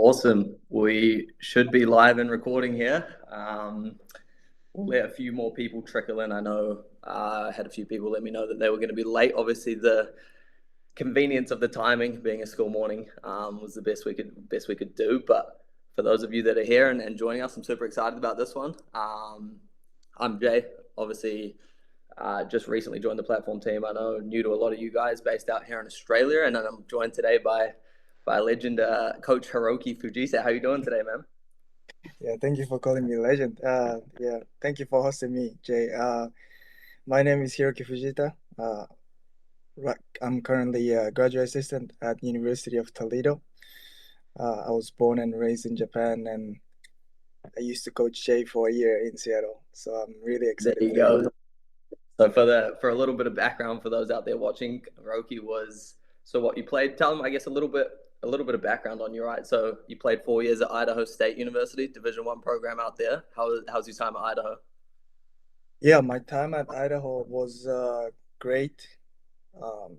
Awesome. We should be live and recording here. We'll let a few more people trickle in. I know I had a few people let me know that they were going to be late. Obviously, the convenience of the timing being a school morning was the best we could do. But for those of you that are here and joining us, I'm super excited about this one. I'm Jay. Obviously, just recently joined the platform team. I know new to a lot of you guys based out here in Australia, and I'm joined today by legend coach Hiroki Fujita. How you doing today, man? Yeah, thank you for calling me legend. Yeah, thank you for hosting me, Jay. My name is Hiroki Fujita. I'm currently a graduate assistant at University of Toledo. I was born and raised in Japan, and I used to coach Jay for a year in Seattle. So I'm really There excited you to be go. here. So for a little bit of background for those out there watching, Hiroki was so what you played. Tell them, I guess, a little bit of background on you, right? So you played 4 years at Idaho State University, Division 1 program out there. How's your time at Idaho? Yeah, my time at Idaho was great. Um,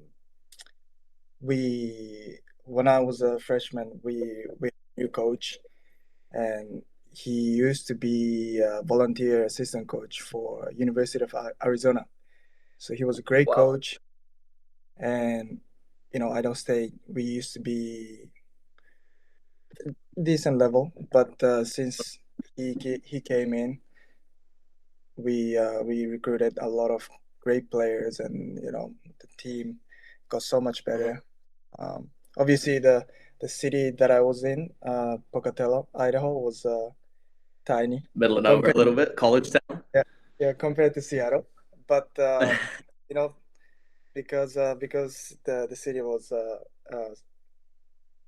we when I was a freshman, we had a new coach, and he used to be a volunteer assistant coach for University of Arizona. So he was a great Wow. coach, and Idaho State we used to be decent level, but since he came in, we recruited a lot of great players, and the team got so much Mhm. better. Obviously, the city that I was in, Pocatello, Idaho, was tiny Middle of nowhere a compared. little bit, college town. Yeah, yeah, compared to Seattle. But you know, because the city was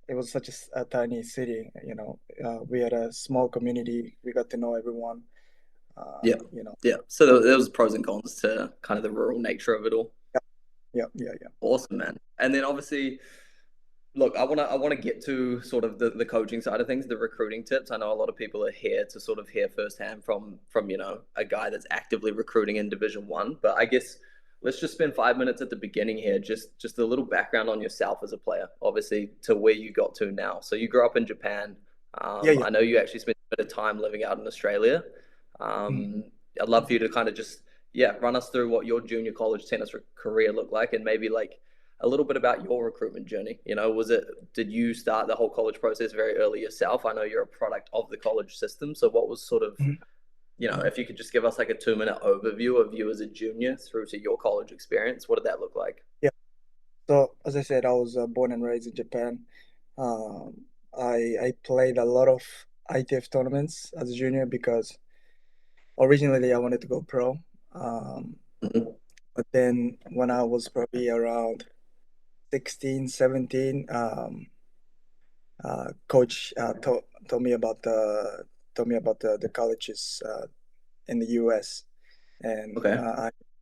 it was such a tiny city. We had a small community. We got to know everyone. Yeah, You know, yeah. So there was pros and cons to kind of the rural nature of it all. yeah, yeah, yeah, yeah. Awesome, man. And then obviously, look, I want to get to sort of the coaching side of things, the recruiting tips. I know a lot of people are here to sort of hear firsthand from a guy that's actively recruiting in Division 1. But I guess let's just spend 5 minutes at the beginning here, just a little background on yourself as a player, obviously to where you got to now. So you grew up in Japan. Yeah, yeah. I know you actually spent a bit of time living out in Australia. Mhm. Um, I'd love for you to kind of just run us through what your junior college tennis career looked like, and maybe like a little bit about your recruitment journey. Did you start the whole college process very early yourself? I know you're a product of the college system. So what was sort of, Mhm. Mhm. if you could just give us like a 2 minute overview of you as a junior through to your college experience, what did that look like? Yeah. So as I said, I was born and raised in Japan. I played a lot of ITF tournaments as a junior because originally I wanted to go pro. Um, Mhm. but then when I was probably around 16, 17, coach told me about the colleges in the US, and Okay.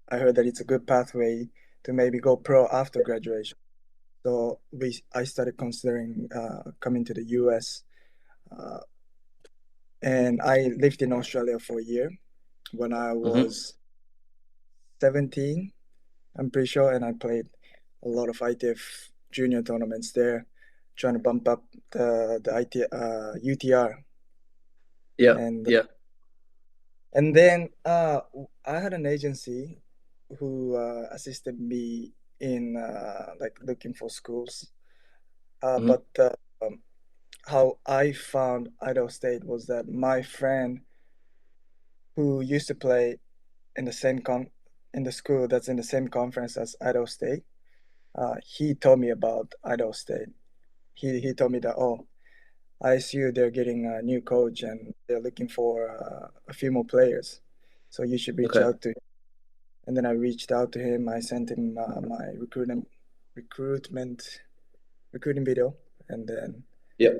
I heard that it's a good pathway to maybe go pro after graduation. So I started considering coming to the US, uh, and I lived in Australia for a year when I Hmm. was 17. I'm pretty sure, and I played a lot of ITF junior tournaments there, trying to bump up the UTR, Yeah. and Yeah. and then I had an agency who assisted me in like looking for schools. Hmm. But how I found Idaho State was that my friend who used to play in the same in the school that's in the same conference as Idaho State, he told me about Idaho State. He told me that, oh, ISU, they're getting a new coach and they're looking for a few more players, so you should reach Okay. out to him. And then I reached out to him. I sent him my recruitment recruiting video, and then Yeah.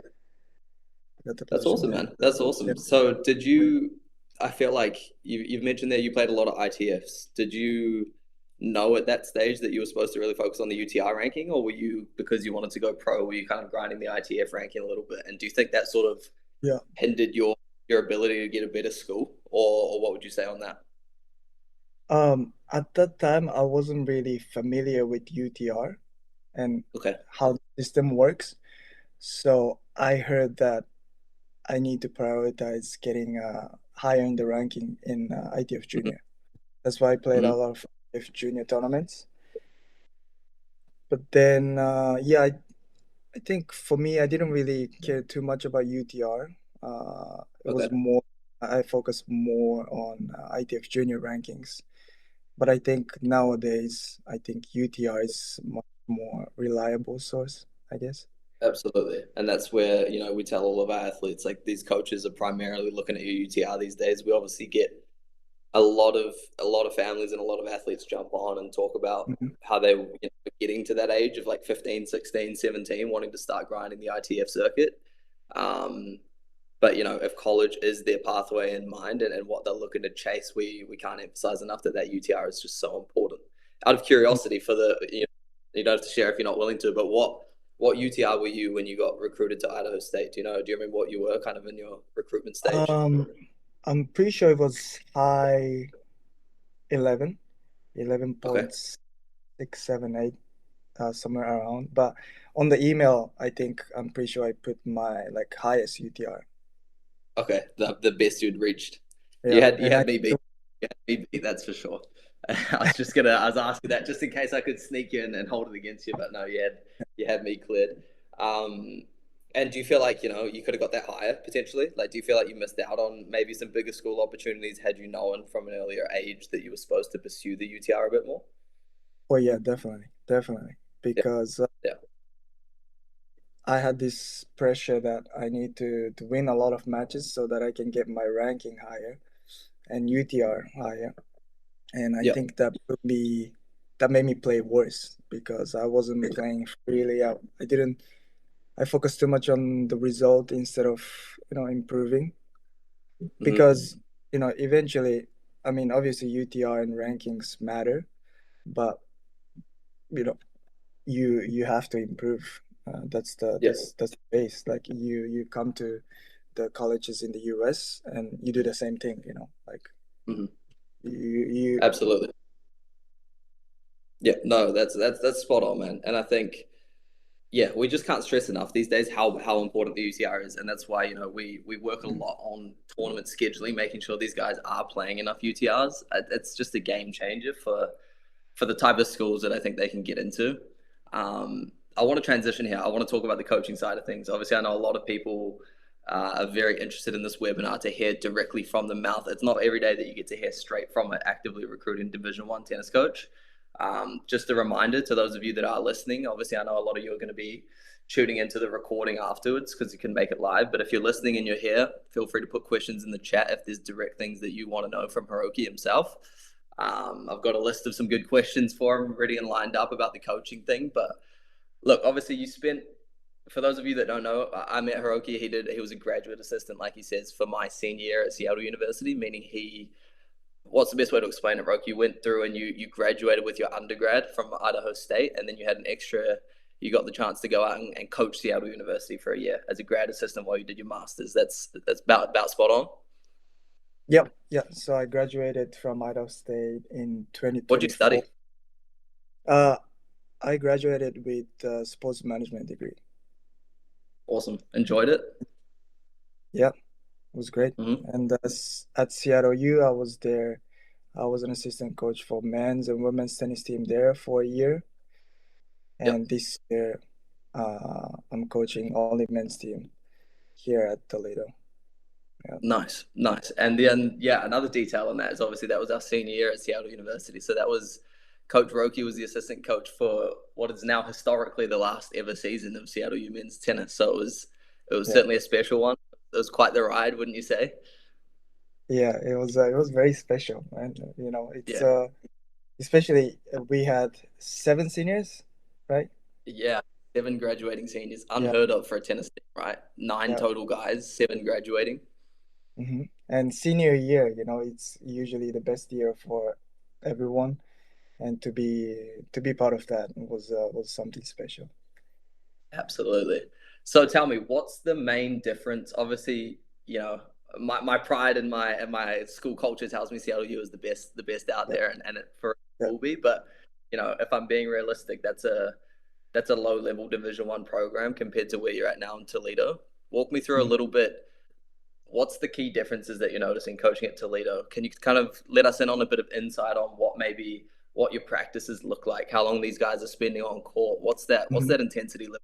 got the That's position. awesome, And man. That's yeah, awesome. So, did you? I feel like you've mentioned there you played a lot of ITFs. Did you know at that stage that you were supposed to really focus on the UTR ranking, or were you because you wanted to go pro? Were you kind of grinding the ITF ranking a little bit? And do you think that sort of yeah. hindered your ability to get a better school, or what would you say on that? At that time, I wasn't really familiar with UTR and Okay. how the system works. So I heard that I need to prioritize getting higher in the ranking in ITF Hmm. Junior. That's why I played a Hmm. lot of ITF Junior tournaments. But then, yeah, I think for me, I didn't really care too much about UTR. It Okay, was more, I focused more on ITF Junior rankings. But I think nowadays, I think UTR is much more reliable source, I guess. absolutely. And that's where, we tell all of our athletes, like these coaches are primarily looking at your UTR these days. We obviously get a lot of families and a lot of athletes jump on and talk about Mhm. how they getting to that age of like 15, 16, 17, wanting to start grinding the ITF circuit. Um, but if college is their pathway in mind and what they're looking to chase, we can't emphasize enough that UTR is just so important. Out of curiosity, for you don't have to share if you're not willing to, but what UTR were you when you got recruited to Idaho State? Do you remember what you were kind of in your recruitment stage? Um, I'm pretty sure it was high 11, Okay. 11.678, somewhere around. But on the email, I think I'm pretty sure I put my like highest UTR. Okay, the best you'd reached. You Yeah, had you and had me beat. You had me beat, that's for sure. I was asking that just in case I could sneak you in and hold it against you, but no, you had me cleared. Um, and do you feel like you could have got that higher potentially? Like, do you feel like you missed out on maybe some bigger school opportunities had you known from an earlier age that you were supposed to pursue the UTR a bit more? oh yeah, definitely, definitely, Yeah, because yeah. I had this pressure that I need to win a lot of matches so that I can get my ranking higher and UTR higher. And I Yeah. think that made me play worse because I wasn't playing freely out. I focused too much on the result instead of, improving Hmm. because, eventually, I mean, obviously UTR and rankings matter, but you know, you have to improve. Yeah. That's the base. Like you come to the colleges in the US and you do the same thing, like Hmm. you Absolutely. Yeah. No, that's spot on, man. And I think yeah, we just can't stress enough these days how important the UTR is, and that's why we work a lot on tournament scheduling, making sure these guys are playing enough UTRs. It's just a game changer for the type of schools that I think they can get into. I want to transition here. I want to talk about the coaching side of things. Obviously, I know a lot of people are very interested in this webinar to hear directly from the mouth. It's not every day that you get to hear straight from an actively recruiting Division One tennis coach. Just a reminder to those of you that are listening. Obviously, I know a lot of you are going to be tuning into the recording afterwards because you can make it live. But if you're listening and you're here, feel free to put questions in the chat if there's direct things that you want to know from Hiroki himself. I've got a list of some good questions for him ready and lined up about the coaching thing. But look, obviously, for those of you that don't know, I met Hiroki. He was a graduate assistant, like he says, for my senior year at Seattle University, meaning what's the best way to explain it, Hiroki? You went through and you graduated with your undergrad from Idaho State, and then you had an extra, you got the chance to go out and coach Seattle University for a year as a grad assistant while you did your master's. That's about spot on. Yep, yeah. So I graduated from Idaho State in What'd you study? 2024. Uh, I graduated with a sports management degree. Awesome. Enjoyed it? Yeah, it was great. Mm-hmm. And at Seattle U, I was there. I was an assistant coach for men's and women's tennis team there for a year. Yep. And this year, I'm coaching only men's team here at Toledo. Yeah, Nice, nice. And then, yeah, another detail on that is obviously that was our senior year at Seattle University. So that was Coach Roki was the assistant coach for what is now historically the last ever season of Seattle U men's tennis. So it was yeah, certainly a special one. It was quite the ride, wouldn't you say? yeah. It was very special, and it's Yeah, especially we had 7 seniors, right? yeah. 7 graduating seniors, Yeah, unheard of for a tennis team, right? Nine yeah. total guys, 7 graduating. And senior year, it's usually the best year for everyone, and to be part of that was something special. Absolutely. So tell me, what's the main difference? Obviously, my pride and my school culture tells me Seattle U is the best out Yeah, there, and it for yeah, will be. But if I'm being realistic, that's a that's a low level Division One program compared to where you're at now in Toledo. Walk me through a Mhm. little bit. What's the key differences that you're noticing coaching at Toledo? Can you kind of let us in on a bit of insight on what your practices look like, how long these guys are spending on court? What's Mhm. that intensity level?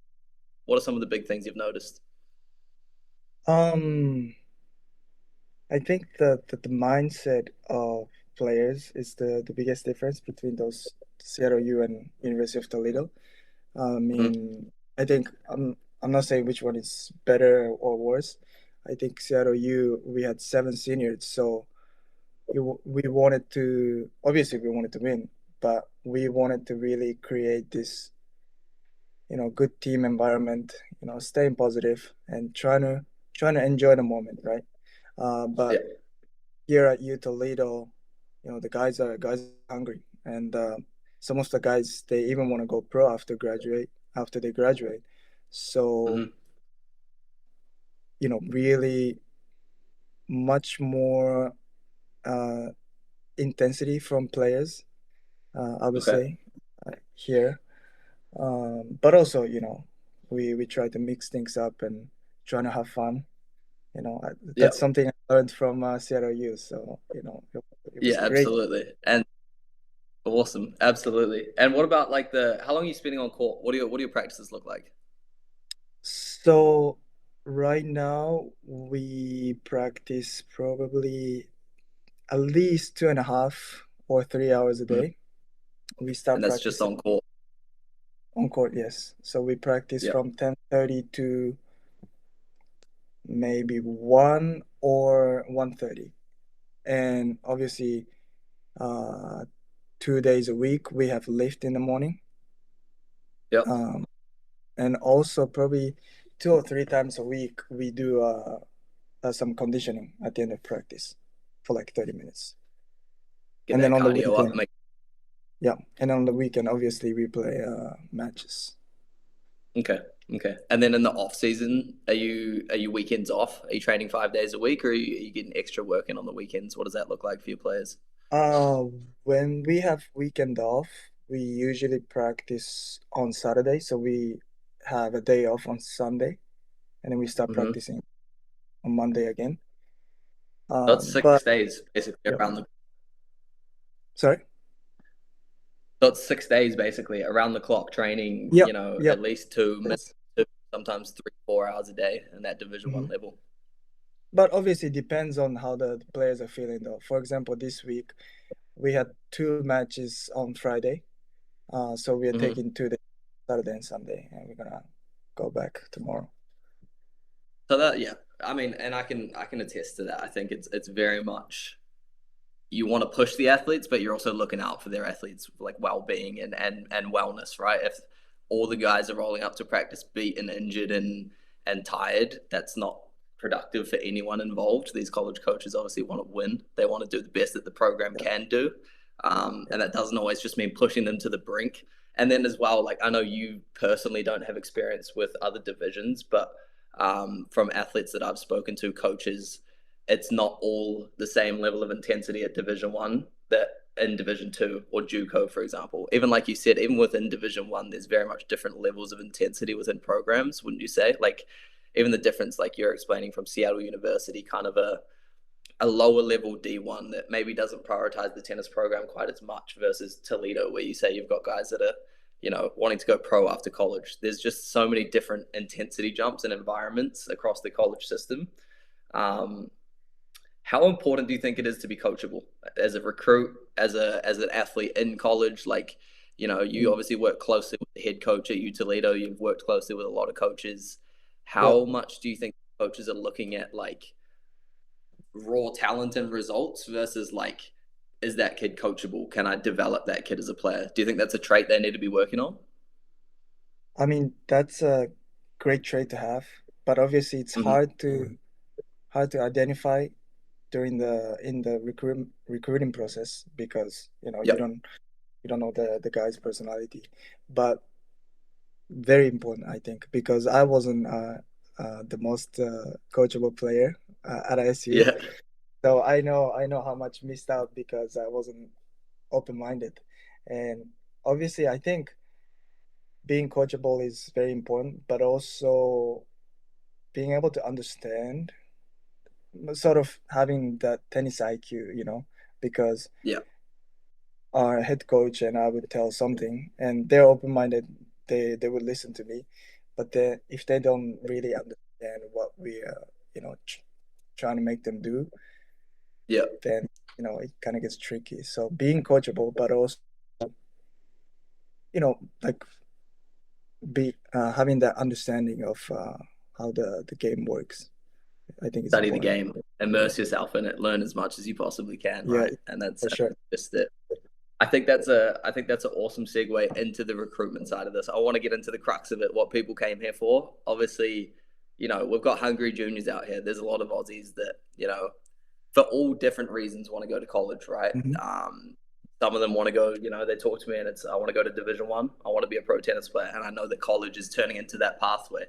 What are some of the big things you've noticed? Um, I think that the mindset of players is the biggest difference between those Seattle U and University of Toledo. I Mm-hmm. mean, I think I'm not saying which one is better or worse. I think Seattle U we had seven seniors, so we wanted to obviously we wanted to win, but we wanted to really create this good team environment, staying positive and trying to enjoy the moment, right? Yeah. But here at U Toledo, the guys are hungry, and some of the guys they even want to go pro after they graduate. So Mm-hmm. really much more uh, intensity from players, I would Okay. say here. But also, we try to mix things up and trying to have fun. Yeah. That's something I learned from Seattle U. So it was Yeah, great. absolutely. And awesome. Absolutely. And what about like how long are you spending on court? What do your practices look like? So right now we practice probably at least 2.5 or 3 hours a Mhm. day. We start And that's just practicing on court. on court, yes. So we practice Yeah. from 10:30 to maybe 1 or 1:30. And obviously, uh, 2 days a week we have lift in the morning. Yep. Um, and also probably 2 or 3 times a week we do some conditioning at the end of practice for like 30 minutes. Get And then that on the cardio up. weekend, yeah, and on the weekend, obviously we play matches. Okay. Okay. And then in the off season, are you weekends off? Are you training 5 days a week, or are you getting extra work in on the weekends? What does that look like for your players? Uh, when we have weekend off, we usually practice on Saturday, so we have a day off on Sunday, and then we start Mm-hmm. practicing on Monday again. That's But 6 days basically yep, around the. sorry. That's 6 days basically around the clock training. Yep, At yep. least two, Yes. two, sometimes 3, 4 hours a day in that Division One Mhm. level. But obviously, it depends on how the players are feeling, though. For example, this week we had two matches on Friday, so we are Mm-hmm. taking 2 days, Saturday and Sunday, and we're gonna go back tomorrow. So that, yeah, I mean, and I can attest to that. I think it's very much you want to push the athletes, but you're also looking out for their athletes like well-being and wellness, right? If all the guys are rolling up to practice beat and injured and tired, that's not productive for anyone involved. These college coaches obviously want to win. They want to do the best that the program Yeah, can do, yeah, and that doesn't always just mean pushing them to the brink. And then as well, like I know you personally don't have experience with other divisions, but from athletes that I've spoken to, coaches, it's not all the same level of intensity at Division One that in Division Two or JUCO, for example. Even like you said, even within Division One, there's very much different levels of intensity within programs, wouldn't you say? Like even the difference, like you're explaining from Seattle University, kind of a lower level D1 that maybe doesn't prioritize the tennis program quite as much versus Toledo, where you say you've got guys that are, wanting to go pro after college. There's just so many different intensity jumps and environments across the college system. Um, how important do you think it is to be coachable as a recruit, as an athlete in college? Like, you mm, obviously work closely with the head coach at U Toledo. You've worked closely with a lot of coaches. yeah. How much do you think coaches are looking at like raw talent and results versus like, is that kid coachable? Can I develop that kid as a player? Do you think that's a trait they need to be working on? I mean, that's a great trait to have, but obviously it's Mm-hmm. hard to identify during the in the recruiting process because Yep. you don't know the guy's personality, but very important I think because I wasn't the most coachable player at ISU, Yeah. so I know how much missed out because I wasn't open minded, and obviously I think being coachable is very important, but also being able to understand, sort of having that tennis IQ, because Yeah, our head coach and I would tell something, and they're open-minded. They would listen to me, but then if they don't really understand what we are, trying to make them do, yeah, then it kind of gets tricky. So being coachable, but also like be having that understanding of how the game works, I think is study the important. game, immerse yourself in it, learn as much as you possibly can, Yeah, right? And that's for sure. just it. I think that's an awesome segue into the recruitment side of this. I want to get into the crux of it, what people came here for. Obviously, we've got hungry juniors out here. There's a lot of Aussies that, for all different reasons want to go to college, right? Hmm. Some of them want to go, they talk to me and it's I want to go to Division One. I want to be a pro tennis player, and I know that college is turning into that pathway.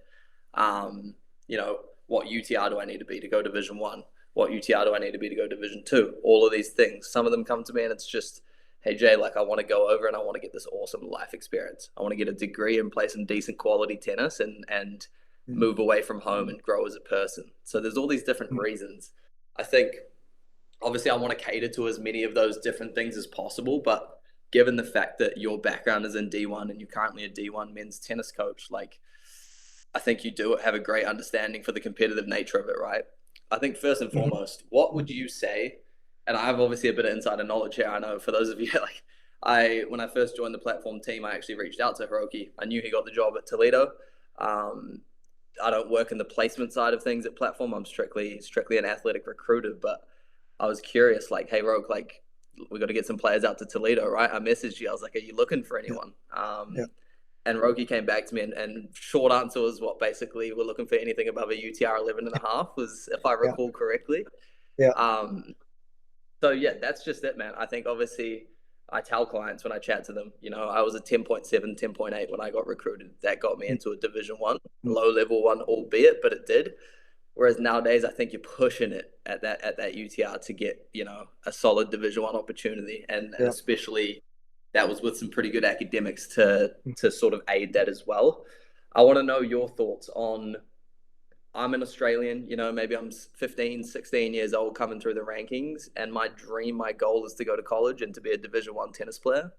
What UTR do I need to be to go Division One? What UTR do I need to be to go Division Two? All of these things. Some of them come to me and it's just, hey Jay, like I want to go over and I want to get this awesome life experience. I want to get a degree and play some decent quality tennis and move away from home and grow as a person. So there's all these different reasons. I think obviously I want to cater to as many of those different things as possible, but given the fact that your background is in D1 and you're currently a D1 men's tennis coach, like I think you do have a great understanding for the competitive nature of it, right? I think first and Hmm. foremost, what would you say? And I have obviously a bit of insider knowledge here. I know for those of you like when I first joined the platform team, I actually reached out to Hiroki. I knew he got the job at Toledo. Um, I don't work in the placement side of things at platform. I'm strictly an athletic recruiter, but I was curious, like, hey, Rogue, like, we got to get some players out to Toledo, right? I messaged you. I was like, are you looking for Yeah, anyone? yeah, And Rogi came back to me, and short answer was what basically we're looking for anything above a UTR 11 and a half was, if I yeah, recall correctly. yeah. Um, so yeah, that's just it, man. I think obviously I tell clients when I chat to them, I was a 10.7, 10.8 when I got recruited. That got me into a Division One, Mm-hmm. low level one, albeit, but it did. Whereas nowadays, I think you're pushing it at that UTR to get a solid Division One opportunity, and Yeah. especially that was with some pretty good academics to sort of aid that as well. I want to know your thoughts on. I'm an Australian, maybe I'm 15, 16 years old coming through the rankings, and my dream, my goal is to go to college and to be a Division One tennis player.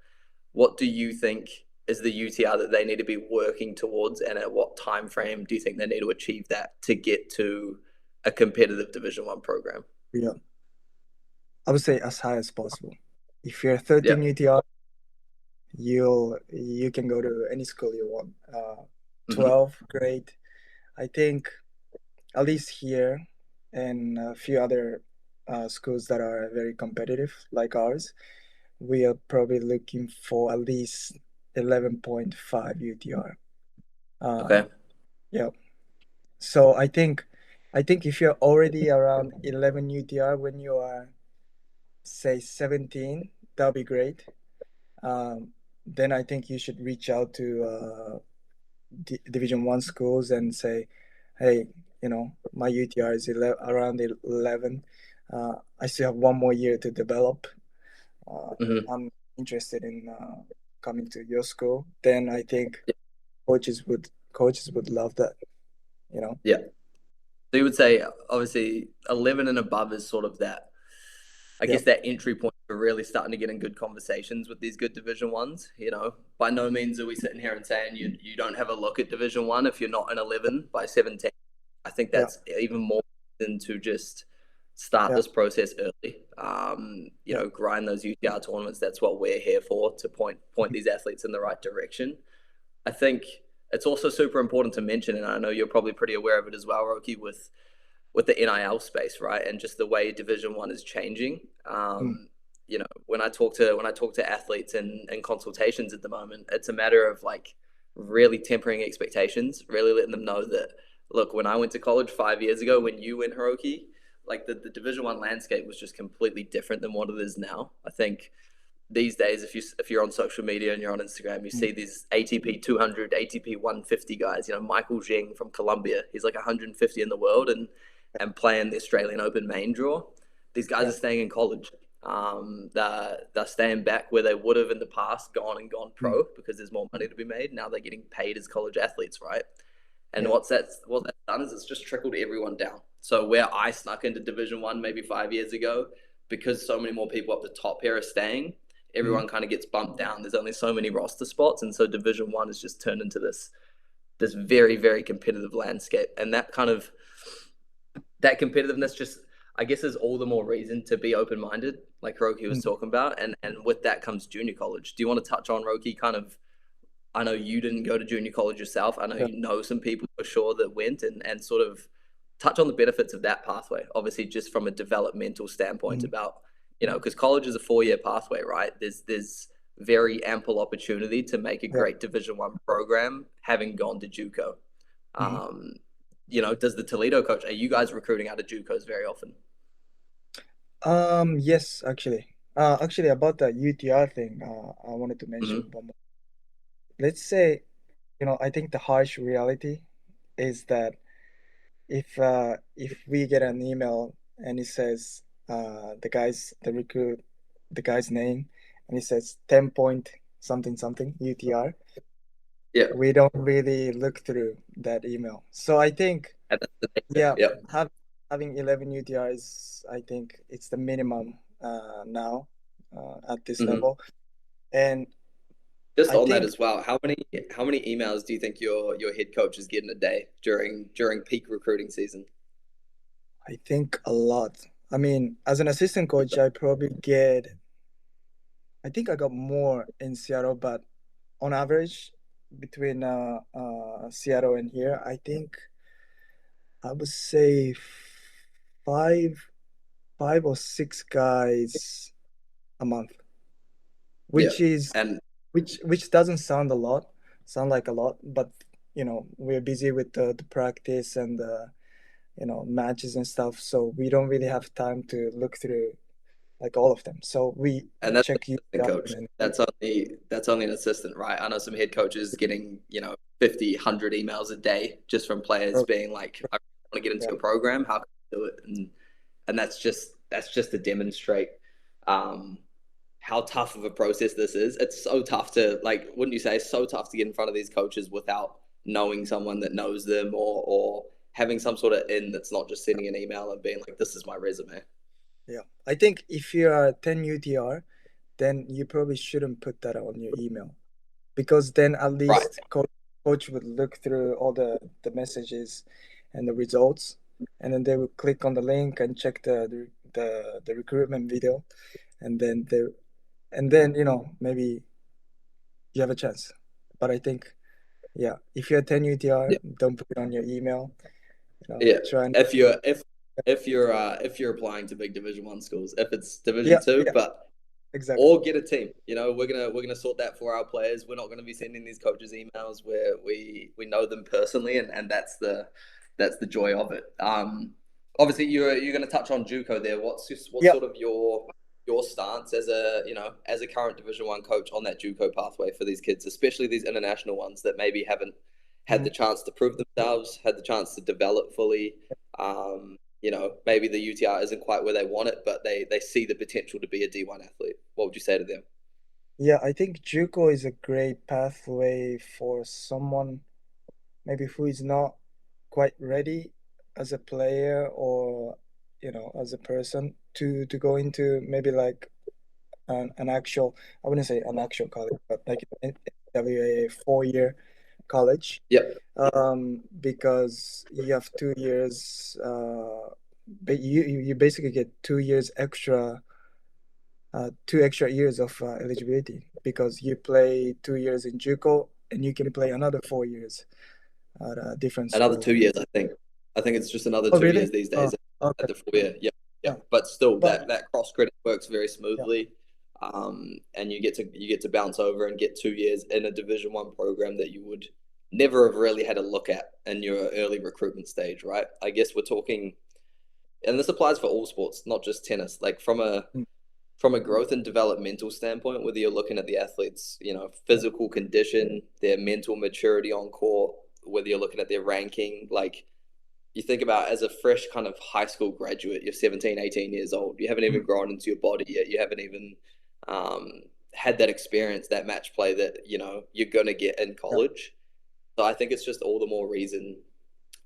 What do you think is the UTR that they need to be working towards, and at what time frame do you think they need to achieve that to get to a competitive Division One program? Yeah. I would say as high as possible. If you're Yeah. 13 UTR, you can go to any school you want. Mm-hmm. 12, great. I think at least here and a few other schools that are very competitive like ours, we are probably looking for at least 11.5 UTR. Uh, Okay. yeah. So I think if you're already around 11 UTR when you are say 17, that'll be great. Um, then I think you should reach out to Division One schools and say, "Hey, my UTR is around 11. I still have one more year to develop. Mm-hmm. I'm interested in coming to your school." Then I think coaches would love that. You know? Yeah. So you would say obviously 11 and above is sort of that, I Yeah, guess, that entry point for really starting to get in good conversations with these good Division Ones. By no means are we sitting here and saying you don't have a look at Division One if you're not an 11 by 17. I think yeah, that's even more than to just start yeah, this process early. yeah. Grind those UTR tournaments. That's what we're here for, to point these athletes in the right direction. I think it's also super important to mention, and I know you're probably pretty aware of it as well, Roki, with the NIL space, right, and just the way Division One is changing. Mm, When I talk to athletes and consultations at the moment, it's a matter of like really tempering expectations, really letting them know that look, when I went to college 5 years ago, when you went Hiroki, like the Division One landscape was just completely different than what it is now. I think these days, if you're on social media and you're on Instagram, you mm, see these ATP 200, ATP 150 guys. Michael Jing from Colombia, he's like 150 in the world and playing the Australian Open main draw. These guys yeah, are staying in college. They're staying back where they would have in the past gone Mm. pro because there's more money to be made. Now they're getting paid as college athletes, right? And Yeah. what that's done is it's just trickled everyone down. So where I snuck into Division One maybe 5 years ago, because so many more people up the top here are staying, Mm. everyone kind of gets bumped down. There's only so many roster spots, and so Division One has just turned into this very very competitive landscape, and that competitiveness just, I guess, is all the more reason to be open minded, like Hiroki was Mm. talking about, and with that comes junior college. Do you want to touch on, Hiroki, kind of? I know you didn't go to junior college yourself. I know Yeah. you know some people for sure that went, and sort of touch on the benefits of that pathway. Obviously, just from a developmental standpoint, Mm. about because college is a 4 year pathway, right? There's very ample opportunity to make a Yeah. great Division One program having gone to JUCO. Mm-hmm. Um, does the Toledo coach? Are you guys recruiting out of JUCOs very often? Yes, actually. Actually, about the UTR thing, I wanted to mention Mm-hmm. one more. Let's say, I think the harsh reality is that if we get an email and it says the guy's name, and it says 10 point something something UTR, Yeah, we don't really look through that email. So I think, and that's the danger. yeah, Yep. having 11 UTRs, I think it's the minimum now at this Mm-hmm. level. And Just I on that think as well, how many emails do you think your head coach is getting a day during peak recruiting season? I think a lot. I mean, as an assistant coach, I think I got more in Seattle, but on average, between Seattle and here, I think I would say five, 5 or 6 guys a month, Yeah, which is and which doesn't sound like a lot, but we're busy with the practice and the matches and stuff, so we don't really have time to look through like all of them. So we and that's check an assistant UTR coach. and then That's only an assistant, right? I know some head coaches getting 50, 100 emails a day just from players oh, being like, I want to get into yeah, your program. How can I do it? And that's just to demonstrate um, how tough of a process this is. It's so tough to, like, wouldn't you say, it's so tough to get in front of these coaches without knowing someone that knows them, or having some sort of in that's not just sending an email and being like, this is my resume. yeah. I think if you are 10 UTR, then you probably shouldn't put that on your email, because then at Right. least coach would look through all the messages and the results, and then they would click on the link and check the recruitment video, and then maybe you have a chance. But I think, yeah, if you're 10 UTR, Yeah. don't put it on your email. Yeah. Try and If you're applying to big Division One schools, if it's Division yeah, Two, yeah, but exactly. or get a team. We're gonna sort that for our players. We're not gonna be sending these coaches emails where we know them personally, and that's the joy of it. Obviously you're gonna touch on JUCO there. What's Yeah. sort of your stance as a current Division One coach on that JUCO pathway for these kids, especially these international ones that maybe haven't had Mhm. the chance to prove themselves, had the chance to develop fully. Maybe the UTR isn't quite where they want it, but they see the potential to be a D1 athlete. What would you say to them? Yeah, I think JUCO is a great pathway for someone maybe who is not quite ready as a player, or as a person to go into maybe like an actual, I wouldn't say an actual college, but like an NWA 4 year college, Yep. because you have 2 years, but you basically get 2 years extra, 2 extra years of eligibility, because you play 2 years in JUCO and you can play another 4 years at a different Another school. 2 years, I think. I think it's just another Oh, two really? years these Oh, days okay. at the 4 year. Yep. Oh, Yep. But still, but that cross credit works very yeah, smoothly, and you get to bounce over and get 2 years in a Division One program that you would never have really had a look at in your early recruitment stage, right? I guess we're talking, and this applies for all sports, not just tennis. Like mm, from a growth and developmental standpoint, whether you're looking at the athletes, yeah, physical condition, their mental maturity on court, whether you're looking at their ranking, like you think about as a fresh kind of high school graduate, you're 17, 18 years old. You haven't even Mm. grown into your body yet. You haven't even um, had that experience, that match play that, you're going to get in Yeah. college. So I think it's just all the more reason,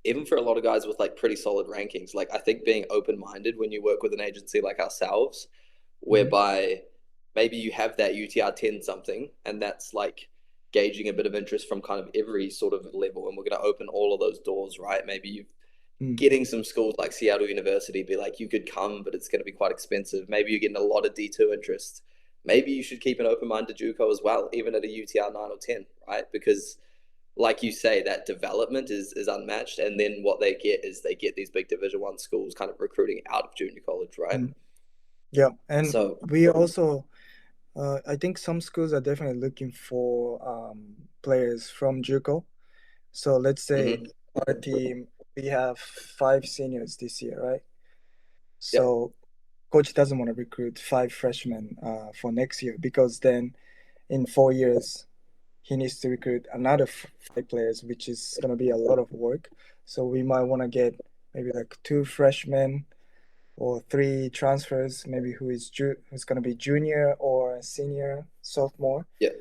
even for a lot of guys with like pretty solid rankings. Like I think being open minded when you work with an agency like ourselves, Hmm. whereby maybe you have that UTR 10 something, and that's like gauging a bit of interest from kind of every sort of level. And we're going to open all of those doors, right? Maybe you Mm. getting some schools like Seattle University be like, you could come, but it's going to be quite expensive. Maybe you're getting a lot of D2 interest. Maybe you should keep an open mind to JUCO as well, even at a UTR 9 or 10, right? Because like you say, that development is unmatched. And then what they get is they get these big Division 1 schools kind of recruiting out of junior college, right? Mm. Yeah, and So, we also, I think some schools are definitely looking for players from JUCO. So let's say mhm. our team, we have five seniors this year, right? Yep, So coach doesn't want to recruit five freshmen for next year because then in 4 years he needs to recruit another five players, which is going to be a lot of work. So we might want to get maybe like two freshmen or three transfers, maybe who's going to be junior or senior, sophomore. yep.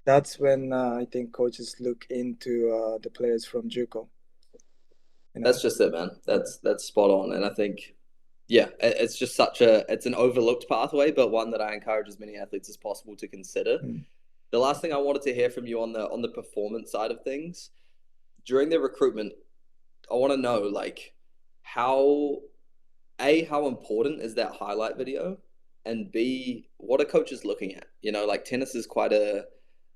That's when I think coaches look into the players from JUCO. You That's know. just it, man. That's spot on. And I think, yeah, it's just it's an overlooked pathway, but one that I encourage as many athletes as possible to consider. Mm. The last thing I wanted to hear from you on the performance side of things during the recruitment, I want to know like how how important is that highlight video, and B, what are coaches looking at? Like tennis is quite an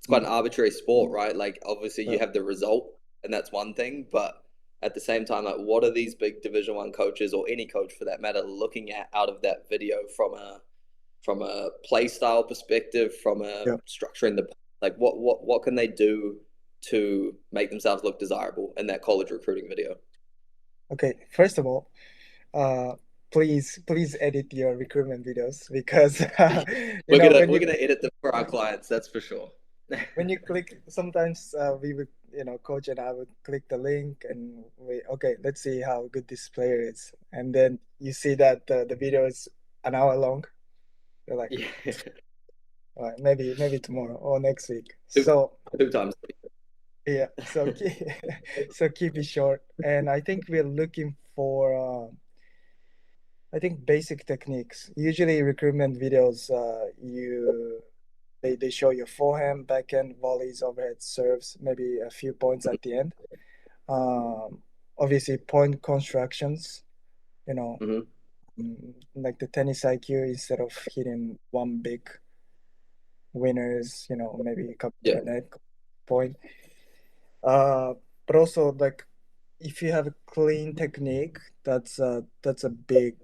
Mm. arbitrary sport, right? Like obviously you Yeah. have the result, and that's one thing, but at the same time, like what are these big Division 1 coaches or any coach for that matter looking at out of that video from a play style perspective, from a Yeah. structuring the like what can they do to make themselves look desirable in that college recruiting video? Okay. First of all, uh, please edit your recruitment videos because We're gonna when we're you gonna edit them for our clients, that's for sure. click, sometimes we would, coach and I would click the link and we, okay, let's see how good this player is, and then you see that the video is an hour long. You're like, Yeah, all right, maybe tomorrow or next week. two, So two times. yeah, so so keep it short, and I think we're looking for. I think basic techniques. Usually recruitment videos, they show your forehand, backhand, volleys, overhead serves, maybe a few points at the end. Obviously point constructions, you know, Mm-hmm. like the tennis IQ instead of hitting one big winners, maybe come to Yeah, the net point. Uh, but also like if you have a clean technique, that's a big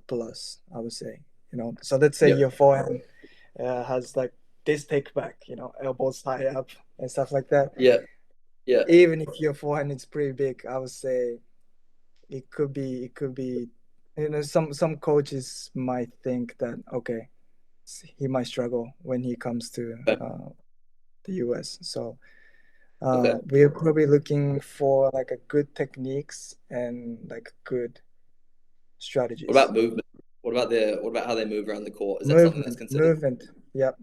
plus, I would say. So let's say yeah, your forehand has like this take back, elbows high up and stuff like that. yeah, yeah. Even if your forehand is pretty big, I would say it could be. Some coaches might think that okay, he might struggle when he comes to Okay. the US. So Okay. we're probably looking for like a good techniques and like good What strategies. about movement? What about how they move around the court? Is that something that's Movement, considered? movement. Yep,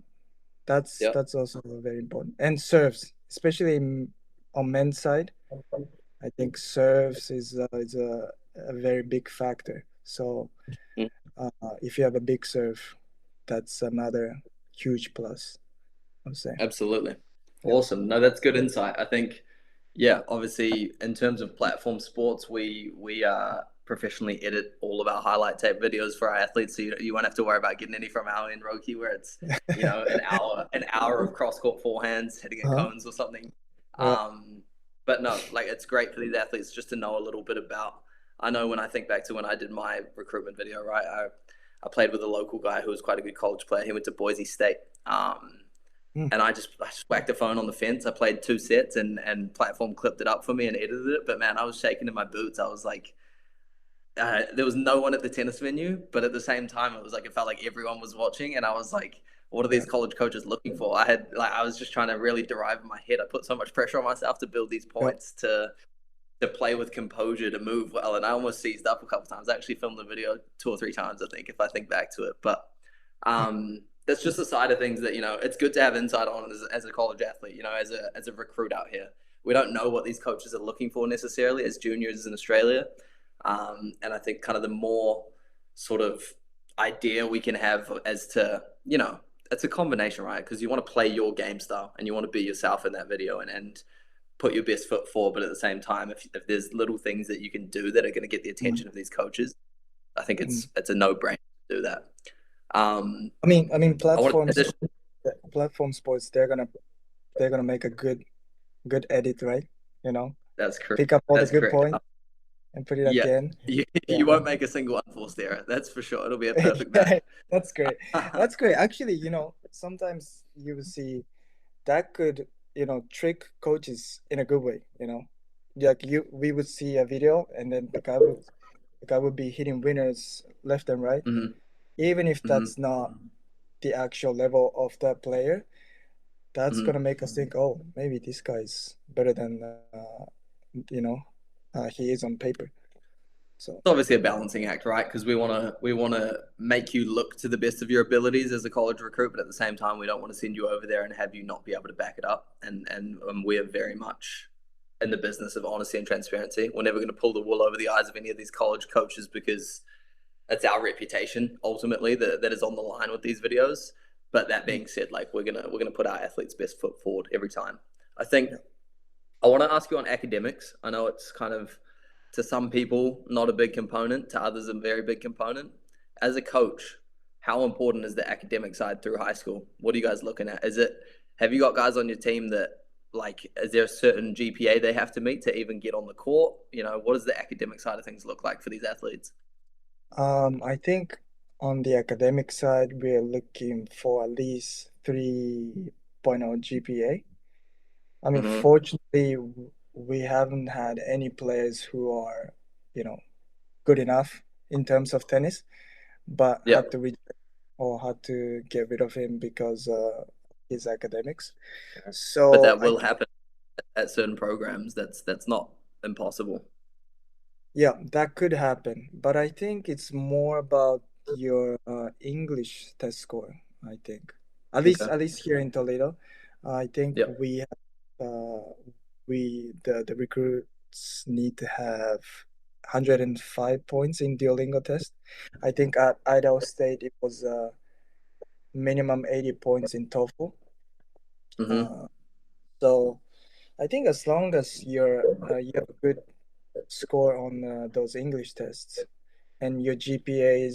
that's Yeah. that's also very important. And serves, especially on men's side. I think serves is a very big factor. So Mm. if you have a big serve, that's another huge plus, I would say. Absolutely. Yeah. Awesome. No, that's good insight. I think, yeah, obviously in terms of platform sports, we professionally edit all of our highlight tape videos for our athletes, so you won't have to worry about getting any from our end, Roki, where it's an hour of cross court forehands hitting at Uh-huh. cones or something. Yeah. Um, but no, like it's great for these athletes just to know a little bit about. I know when I think back to when I did my recruitment video, right? I played with a local guy who was quite a good college player. He went to Boise State. Mm. And I just whacked a phone on the fence. I played 2 sets, and platform clipped it up for me and edited it. But man, I was shaking in my boots. I was like, there was no one at the tennis venue, but at the same time, it was like it felt like everyone was watching, and I was like, what are Yeah. these college coaches looking for? I was just trying to really derive in my head. I put so much pressure on myself to build these Yeah. points to to play with composure, to move well. And I almost seized up a couple times. I actually filmed the video 2 or 3 times, I think, if I think back to it. But that's just the side of things that it's good to have insight on as a college athlete. As a recruit out here, we don't know what these coaches are looking for necessarily as juniors in Australia, and I think kind of the more sort of idea we can have as to it's a combination, right? Because you want to play your game style and you want to be yourself in that video and put your best foot forward. But at the same time, if there's little things that you can do that are going to get the Mm, attention of these coaches, I think mm. it's a no brainer to do that. Um, I mean, I want to platform sports, they're gonna make a good edit, right? You know, That's correct. pick up all the That's good correct. points and put it Yeah, again. Yeah. you won't make a single unforced error. That's for sure. It'll be a perfect match. Yeah, that's great. That's great. Actually, sometimes you will see that could, trick coaches in a good way, Like we would see a video and then the guy would be hitting winners left and right, Hmm. even if Hmm. that's not the actual level of that player. That's Hmm. gonna make us think, oh, maybe this guy's better than you know he is on paper. So It's obviously a balancing act, right? Because we want to make you look to the best of your abilities as a college recruit, but at the same time, we don't want to send you over there and have you not be able to back it up. And we are very much in the business of honesty and transparency. We're never going to pull the wool over the eyes of any of these college coaches because it's our reputation ultimately that is on the line with these videos. But that mm, being said, like we're gonna put our athletes' best foot forward every time. I think yeah. I want to ask you on academics. I know it's kind of to some people not a big component, to others a very big component. As a coach, how important is the academic side through high school? What are you guys looking at? Have you got guys on your team that like is there a certain GPA they have to meet to even get on the court? What does the academic side of things look like for these athletes? I think on the academic side, we're looking for at least 3.0 GPA. I mean, Mm-hmm. fortunately, we haven't had any players who are, you know, good enough in terms of tennis, but had Yep. to or had to get rid of him because his academics. But So that I will think, happen at certain programs. That's not impossible. yeah, that could happen. But I think it's more about your English test score, I think. Okay. At least here in Toledo, I think Yep. uh, the recruits need to have 105 points in Duolingo test. I think at Idaho State it was minimum 80 points in TOEFL. Mm-hmm. Uh, so I think as long as you have a good score on those English tests and your GPA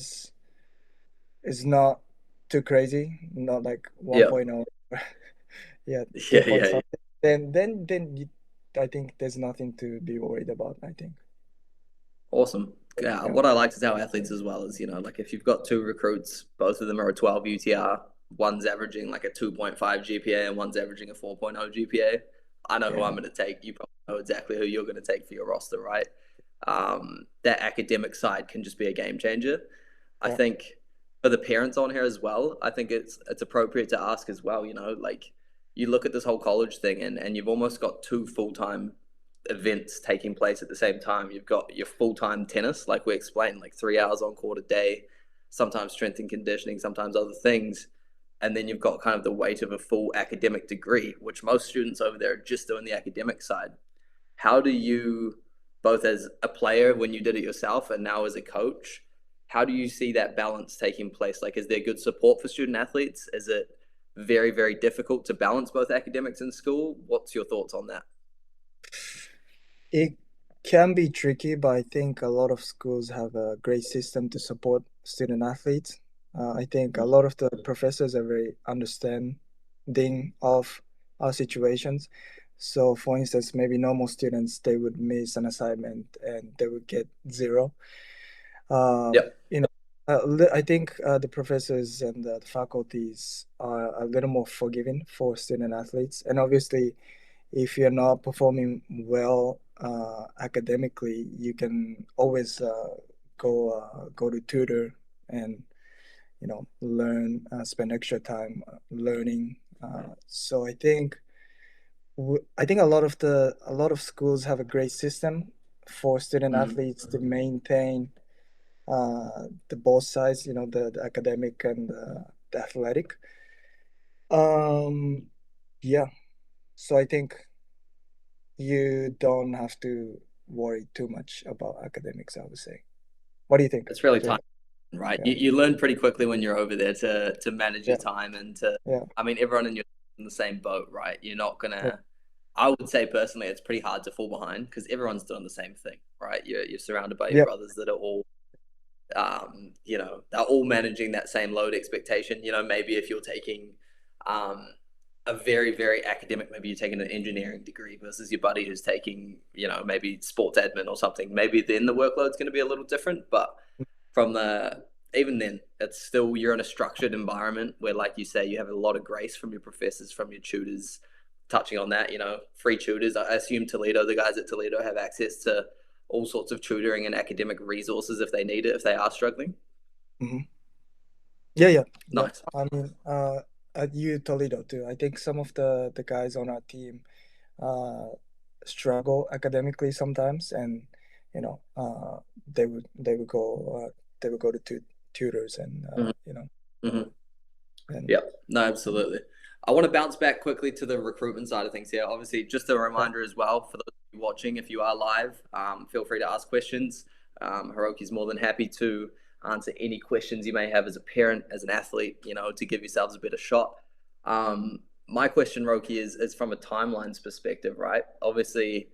is not too crazy, not like Yep. 1.0, yeah, 2 Yeah. point Yeah. something, I think there's nothing to be worried about, I think. Awesome. Yeah, Yeah, what I like to tell athletes as well is, like if you've got two recruits, both of them are a 12 UTR, one's averaging like a 2.5 GPA and one's averaging a 4.0 GPA. I know who I'm yeah, going to take. You probably know exactly who you're going to take for your roster, right? That academic side can just be a game changer. I yeah. think for the parents on here as well, I think it's appropriate to ask as well, like you look at this whole college thing and you've almost got two full-time events taking place at the same time. You've got your full time tennis, like we explained, like 3 hours on court a day, sometimes strength and conditioning, sometimes other things. And then you've got kind of the weight of a full academic degree, which most students over there are just doing the academic side. How do you, both as a player when you did it yourself and now as a coach, how do you see that balance taking place? Like, is there good support for student athletes? Is it very, very difficult to balance both academics and school? What's your thoughts on that? It can be tricky, but I think a lot of schools have a great system to support student athletes. I think a lot of the professors are very understanding of our situations. So, for instance, maybe normal students they would miss an assignment and they would get zero. Yep. You know, I think the professors and the faculties are a little more forgiving for student athletes, and obviously if you're not performing well academically, you can always go to tutor and learn, spend extra time learning. So I think I think a lot of schools have a great system for student Mm. athletes to maintain the both sides, the academic and the athletic. Um, yeah, so I think you don't have to worry too much about academics, I would say. What do you think, It's really Jay? time, right? Yeah, You learn pretty quickly when you're over there to manage your yeah, time and to. yeah, I mean, everyone in the same boat, right? You're not yeah, gonna. I would say personally, it's pretty hard to fall behind because everyone's doing the same thing, right? You're surrounded by your yeah. brothers that are all they're all managing that same load expectation. Maybe if you're taking um, a very, very academic, maybe you're taking an engineering degree versus your buddy who's taking, maybe sports admin or something, maybe then the workload's going to be a little different. But from even then, it's still, you're in a structured environment where, like you say, you have a lot of grace from your professors, from your tutors. Touching on that, free tutors. I assume Toledo, the guys at Toledo have access to all sorts of tutoring and academic resources if they need it, if they are struggling. Hmm. Yeah, yeah, yeah. Nice. I mean, at U Toledo too. I think some of the guys on our team uh struggle academically sometimes, and you know, they would go to tutors and Mm-hmm. Mm-hmm. and Yeah, no, absolutely. I want to bounce back quickly to the recruitment side of things here. Obviously, just a yeah, reminder as well for those of you watching, if you are live, feel free to ask questions. Hiroki's more than happy to answer any questions you may have as a parent, as an athlete, to give yourselves a better shot. My question, Hiroki, is from a timelines perspective, right? Obviously,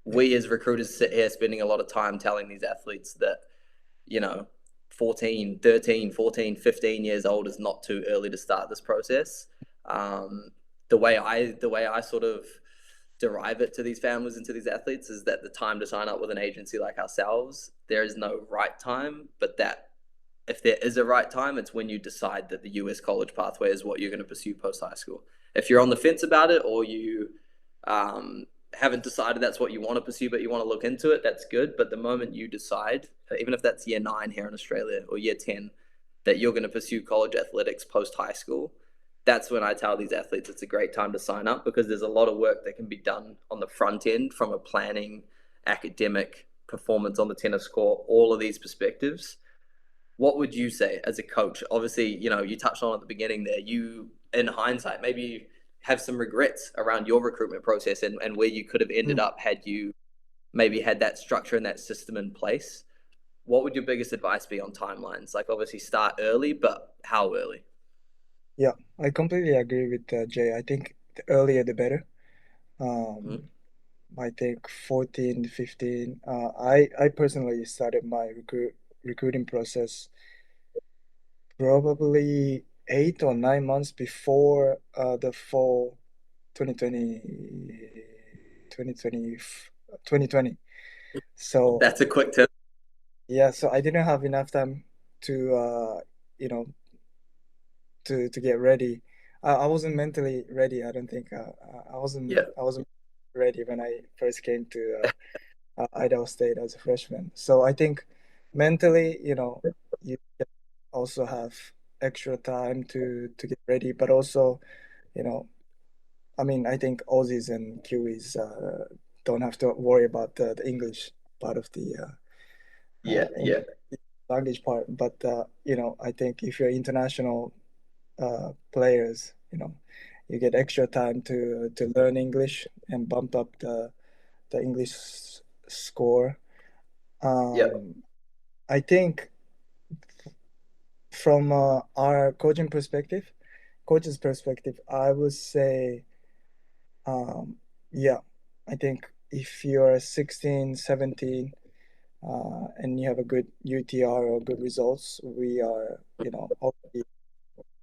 yeah. we as recruiters sit here spending a lot of time telling these athletes that you know 14, 13, 14, 15 years old is not too early to start this process. um, the way I sort of derive it to these families and to these athletes is that the time to sign up with an agency like ourselves, there is no right time, but that if there is a right time, it's when you decide that the US college pathway is what you're going to pursue post high school. If you're on the fence about it, or you haven't decided that's what you want to pursue, but you want to look into it, that's good. But the moment you decide, even if that's year nine here in Australia or year 10, that you're going to pursue college athletics post high school, that's when I tell these athletes it's a great time to sign up, because there's a lot of work that can be done on the front end from a planning, academic, performance on the tennis court, all of these perspectives. What would you say as a coach? Obviously, you touched on at the beginning there. You, in hindsight, maybe have some regrets around your recruitment process and where you could have ended Mm. up had you maybe had that structure and that system in place. What would your biggest advice be on timelines? Like, obviously, start early, but how early? Yeah, I completely agree with Jay. I think the earlier the better. Mm-hmm. Um, I think 14, 15. I personally started my recruiting process probably 8 or 9 months before the fall 2020, 2020, 2020. So That's a quick tip. yeah, so I didn't have enough time to you know to get ready. I wasn't mentally ready. I don't think I wasn't Yeah, I wasn't ready when I first came to Idaho State as a freshman. So I think mentally, you can also have extra time to get ready, but also, you know, I mean, I think Aussies and Kiwis don't have to worry about the English part of the yeah, yeah, English language part. But I think if you're international players, you get extra time to learn English and bump up the English score. yeah, Um, I think from our coach's perspective, I would say, yeah, I think if you're 16, 17, and you have a good UTR or good results, we are, already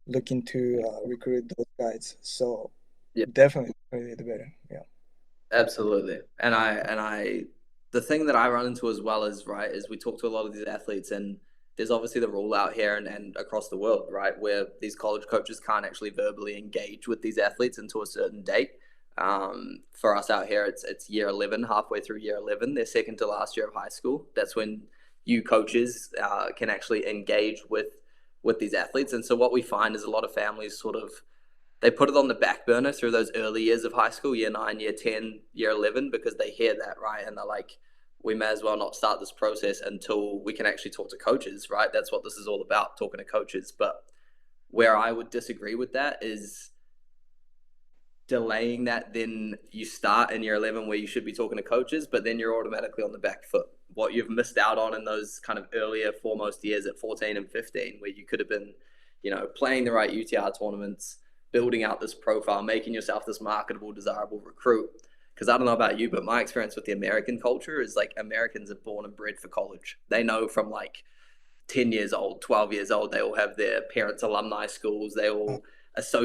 looking to recruit those guys. So yeah. definitely, really the better. Yeah. Absolutely. The thing that I run into as well is, right, is we talk to a lot of these athletes, and there's obviously the rule out here and across the world, right, where these college coaches can't actually verbally engage with these athletes until a certain date. For us out here, it's year 11, halfway through year 11, their second to last year of high school. That's when you coaches can actually engage with these athletes. And so what we find is a lot of families sort of they put it on the back burner through those early years of high school, year 9, year 10, year 11, because they hear that, right? And they're like, we may as well not start this process until we can actually talk to coaches, right? That's what this is all about, talking to coaches. But where I would disagree with that is delaying that, then you start in year 11 where you should be talking to coaches, but then you're automatically on the back foot. What you've missed out on in those kind of earlier foremost years at 14 and 15, where you could have been, playing the right UTR tournaments, building out this profile, making yourself this marketable, desirable recruit. Because I don't know about you, but my experience with the American culture is like Americans are born and bred for college. They know from like 10 years old, 12 years old, they all have their parents' alumni schools. They Uh, all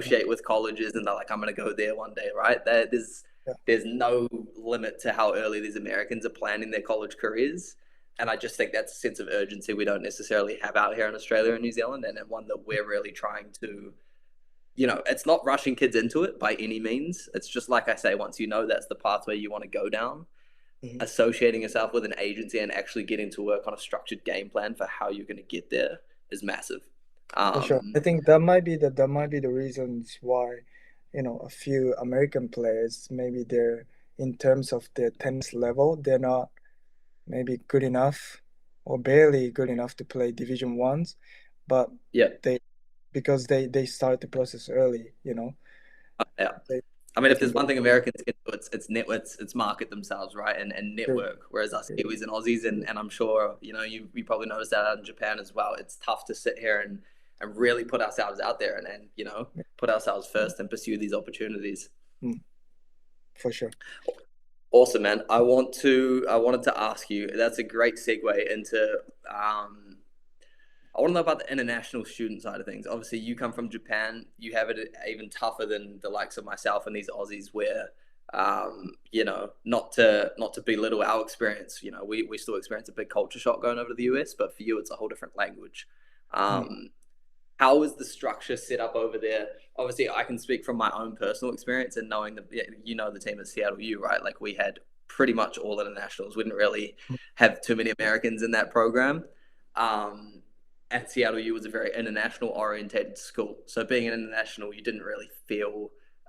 yeah, associate with colleges and they're like, I'm going to go there one day, right? yeah. There's no limit to how early these Americans are planning their college careers. And I just think that's a sense of urgency we don't necessarily have out here in Australia and New Zealand, and one that we're really trying to, it's not rushing kids into it by any means. It's just like I say, once you know that's the pathway you want to go down, Mhm. associating yourself with an agency and actually getting to work on a structured game plan for how you're going to get there is massive. For sure. Um, I think that might be the reasons why, a few American players, maybe they're in terms of their tennis level, they're not maybe good enough or barely good enough to play Division Ones, but yeah, they because they start the process early, yeah. they I mean, they if can there's go one thing for Americans can do, it's market themselves, right, and sure. network. Whereas us Yeah. Kiwis and Aussies, and I'm sure you probably noticed that out in Japan as well. It's tough to sit here and really put ourselves out there and put ourselves first and pursue these opportunities. Mm, for sure. Awesome, man. I wanted to ask you. That's a great segue into. I want to know about the international student side of things. Obviously, you come from Japan. You have it even tougher than the likes of myself and these Aussies, where not to belittle our experience. We still experience a big culture shock going over to the US, but for you, it's a whole different language. Mm, Um, how is the structure set up over there? Obviously, I can speak from my own personal experience and knowing that the team at Seattle U, right? Like we had pretty much all internationals. We didn't really mm, have too many Americans in that program. Um, at Seattle U was a very international orientated school. So being an international,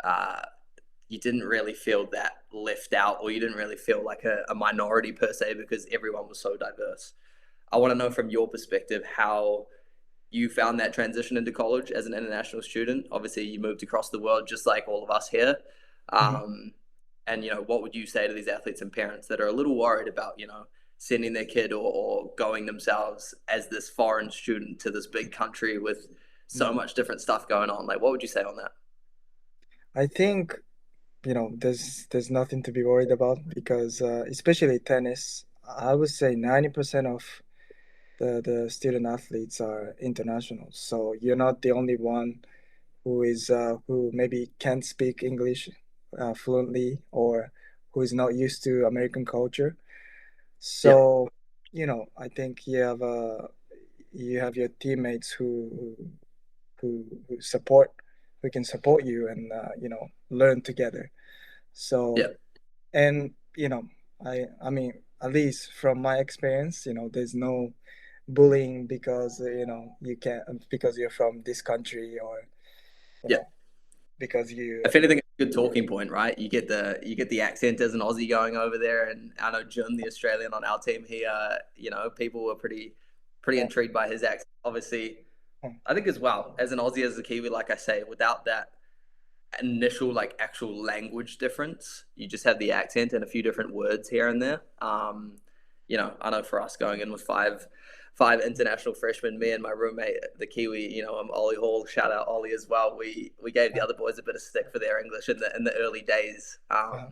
uh, you didn't really feel that left out, or you didn't really feel like a minority per se because everyone was so diverse. I want to know from your perspective how you found that transition into college as an international student. Obviously, you moved across the world just like all of us here. mhm. Um, and what would you say to these athletes and parents that are a little worried about sending their kid or going themselves as this foreign student to this big country with so Mm. much different stuff going on? Like, what would you say on that? I think, there's nothing to be worried about because especially tennis, I would say 90% of the student athletes are international. So you're not the only one who maybe can't speak English fluently or who is not used to American culture. Yeah, So, I think you have your teammates who support who can support you and learn together. yeah, So, and I mean, at least from my experience, there's no bullying because you can't because you're from this country or you yeah. know because you If anything, it's a good talking point, right? You get the accent as an Aussie going over there, and I know Jun, the Australian on our team, people were pretty uh, intrigued by his accent. Obviously, uh, I think as well as an Aussie, as a Kiwi, like I say, without that initial like actual language difference. You just have the accent and a few different words here and there. I know for us going in with five international freshmen, me and my roommate, the Kiwi, Ollie Hall, shout out Ollie as well. We gave the uh, other boys a bit of stick for their English in the early days. uh,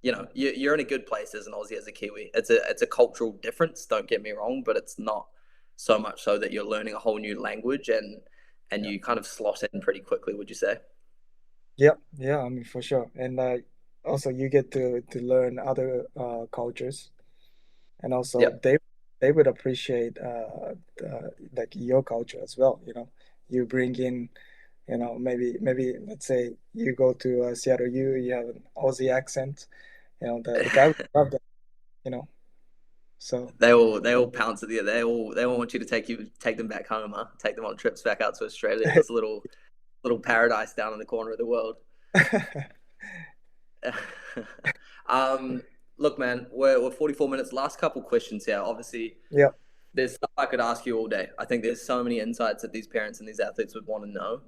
You're in a good place as an Aussie, as a Kiwi. It's a cultural difference. Don't get me wrong, but it's not so much so that you're learning a whole new language and yeah, you kind of slot in pretty quickly. Would you say? yeah, yeah. I mean, for sure. And also you get to learn other cultures, and Yeah. also they would appreciate like your culture as well. You bring in, maybe let's say you go to Seattle U, you have an Aussie accent. The guy would love that. You know, so They all pounce at you. They all want you to take them back home, huh? Take them on trips back out to Australia. This little little paradise down in the corner of the world. um, Look, man, we're 44 minutes. Last couple questions here. Obviously, Yeah. there's stuff I could ask you all day. I think there's so many insights that these parents and these athletes would want to know.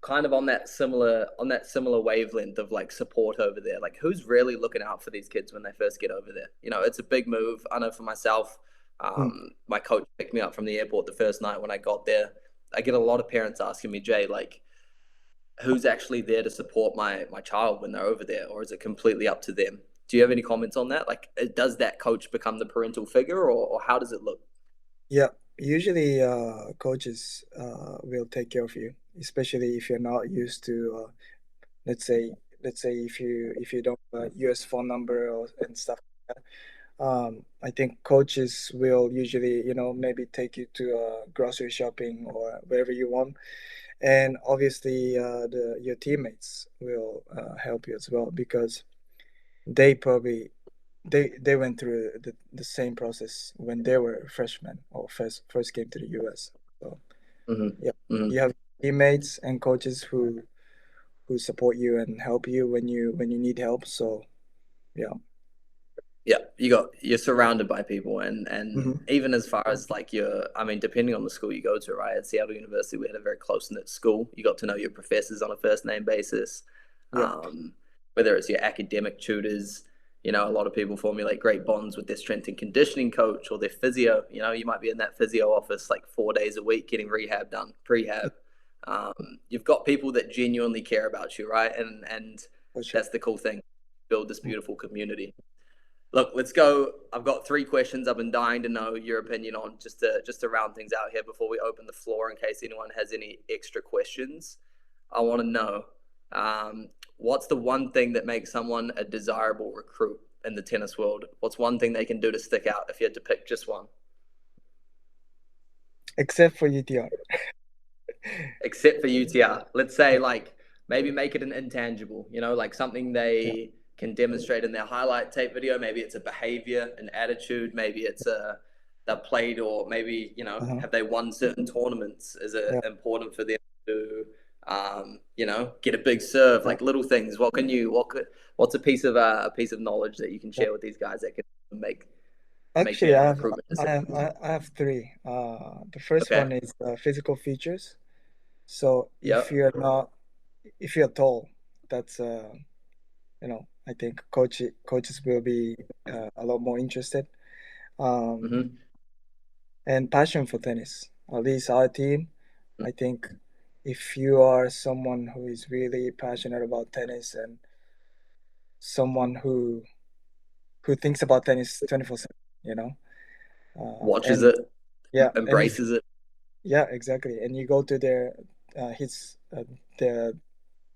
Kind of on that similar wavelength of like support over there. Like, who's really looking out for these kids when they first get over there? You know, it's a big move. I know for myself. Mm. My coach picked me up from the airport the first night when I got there. I get a lot of parents asking me, Jay, like, who's actually there to support my child when they're over there, or is it completely up to them? Do you have any comments on that? Like, does that coach become the parental figure, or how does it look? Yeah. Usually, coaches will take care of you, especially if you're not used to, let's say, if you don't have a US phone number or and stuff like that. I think coaches will usually, maybe take you to grocery shopping or wherever you want, and obviously, the your teammates will help you as well because they probably they went through the same process when they were freshmen or first came to the US. So yeah, Mm-hmm. Mm-hmm. you have teammates and coaches who support you and help you when you need help. So yeah. Yeah, you're surrounded by people, and Hmm. even as far as like your, I mean, depending on the school you go to, right? At Seattle University, we had a very close knit school. You got to know your professors on a first name basis, Yeah, um, whether it's your academic tutors. You know, a lot of people formulate great bonds with their strength and conditioning coach or their physio. You know, you might be in that physio office like 4 days a week getting rehab done, prehab. You've got people that genuinely care about you, right? And for sure. that's the cool thing. Build this Mm. beautiful community. Look, let's go. I've got three questions I've been dying to know your opinion on, just to round things out here before we open the floor in case anyone has any extra questions. I want to know, what's the one thing that makes someone a desirable recruit in the tennis world? What's one thing they can do to stick out if you had to pick just one? Except for UTR. Except for UTR. Let's say like maybe make it an intangible, you know, like something Yeah. they can demonstrate in their highlight tape video. Maybe it's a behavior, an attitude, maybe it's a they've played, or maybe, you know, Uh-huh. have they won certain tournaments? Is it Yeah. important for them to you know, get a big serve, Yeah. like little things. What's a piece of knowledge that you can Yeah. share with these guys that can make Actually, their recruitment decision? I have three. The first Okay. one is physical features. So Yep. if you're tall, that's I think coaches will be a lot more interested. Um, Mm-hmm. and passion for tennis. At least our team, I think, if you are someone who is really passionate about tennis and someone who thinks about tennis 24/7, you know, Watches and it, yeah, and if embraces it. yeah, exactly, and you go to their his the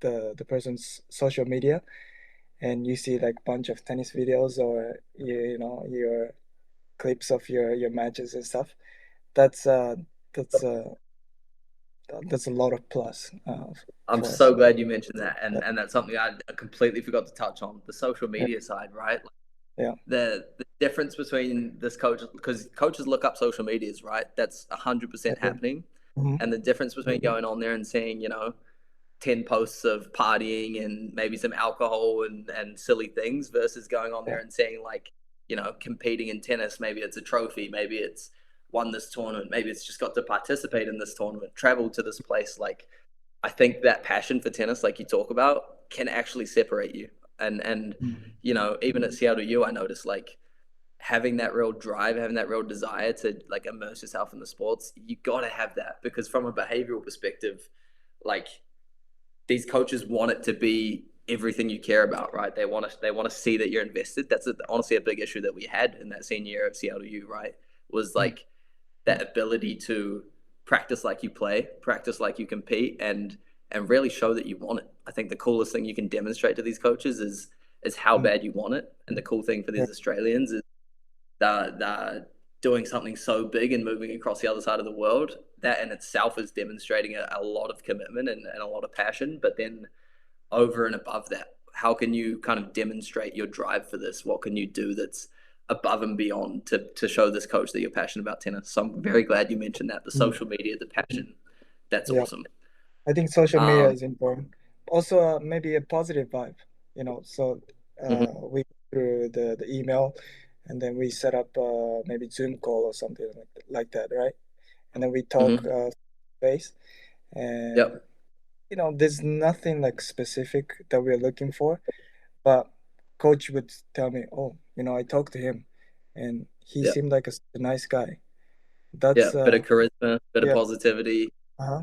the person's social media and you see like bunch of tennis videos or your clips of your matches and stuff. That's that's uh that's a lot of plus I'm for us. so glad you mentioned that, Yeah, and that's something I completely forgot to touch on, the social yeah, media side, right? Like yeah. the difference between this coach, because coaches look up social medias, right? That's 100% happening, Mm-hmm. and the difference between going on there and seeing, you know, 10 posts of partying and maybe some alcohol and silly things versus going on Yeah. there and seeing like, you know, competing in tennis. Maybe it's a trophy, maybe it's won this tournament, maybe it's just got to participate in this tournament, travel to this place. Like, I think that passion for tennis, like you talk about, can actually separate you. And Mhm. you know, even at Seattle U, I noticed like having that real drive, having that real desire to like immerse yourself in the sports. You got to have that, because from a behavioral perspective, like these coaches want it to be everything you care about, right? They want to see that you're invested. That's honestly a big issue that we had in that senior year of Seattle U, right? Was Mm. like that ability to practice like you play, practice like you compete, and really show that you want it. I think the coolest thing you can demonstrate to these coaches is how Mm. bad you want it. And the cool thing for Yeah. these Australians is they're doing something so big and moving across the other side of the world. That in itself is demonstrating a lot of commitment and a lot of passion. But then over and above that, how can you kind of demonstrate your drive for this? What can you do that's above and beyond to show this coach that you're passionate about tennis? So I'm very glad you mentioned that. The Mm. social media, the passion, that's Yeah. awesome. I think social media Um, is important. Also, maybe a positive vibe, So mhm, we go through the email, and then we set up maybe Zoom call or something like that, right? And then we talk mhm, face, and yep, there's nothing like specific that we're looking for, but coach would tell me, oh, I talked to him, and he yep, seemed like a nice guy. yeah. That's Bit of charisma, bit of yeah. positivity. Uh-huh.